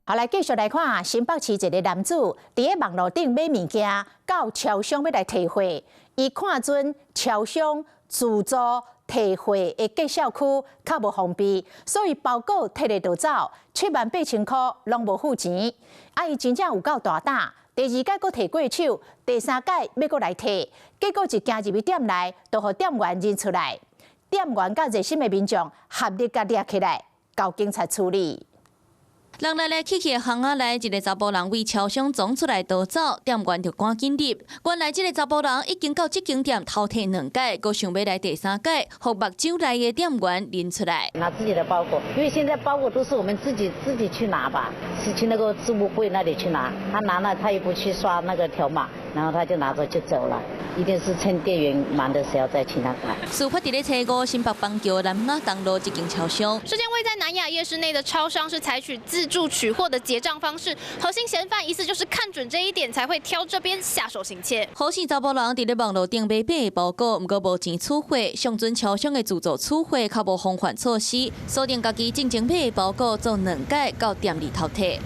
好，来继续来看新北市一个男子伫个网络顶买物件，到超商要来提货，伊看准超商自助提货的计销区较无方便，所以包裹摕来就走，78000块拢无付钱。伊真正有够大胆，第二届佫摕过手，第三届要佫来摕，结果一行入去店内，就互店员认出来，店员甲热心的民众合力甲抓起来，交警察处理。 人来来去去的巷仔内，一个查甫人为超商撞出来逃走，店员就赶紧入。原来这个查甫人已经到这间店偷摕2届，佫想要来第3届，互目睭内的店员认出来。拿自己的包裹，因为现在包裹都是我们自己去拿吧，是去那个置物柜那里去拿。他拿了，他也不去刷那个条码，然后他就拿着就走了。一定是趁店员忙的时候再请他拿。事发伫咧初5新北邦桥南雅东路一间超商。事件位在南雅夜市内的超商是采取自助取货的结账方式，核心嫌犯疑似就是看准这一点才会挑这边下手行窃。好心查甫人伫咧网络顶买的包裹，毋过无钱取货，上阵超商的自助取货较无防范措施，锁定家己进前买的包裹做2届到店里偷摕。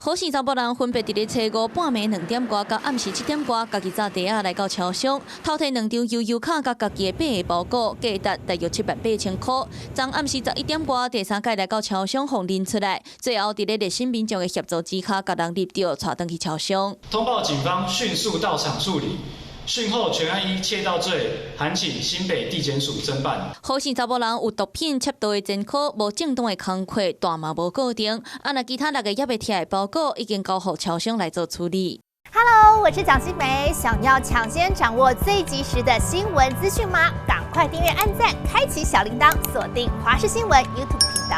好心查甫人分别伫咧初5半暝2点多，到暗时7点多，家己早地来到超商，偷摕2张悠悠卡，甲家己的买的包裹，价值大约78000块。昨暗时11点多，第3届来到超商，互认出来，最后伫咧热心民众的协助之下，甲人入掉，带登去超商。通报警方迅速到场处理。 讯后全案依窃盗罪，函请新北地检署侦办。好心查甫人有毒品窃盗的前科，无正当的工课，但嘛无固定。那其他6个也被贴的包裹，已经交予超商来做处理。Hello， 我是蒋欣梅，想要抢先掌握最及时的新闻资讯吗？赶快订阅、按赞、开启小铃铛，锁定华视新闻 YouTube 频道。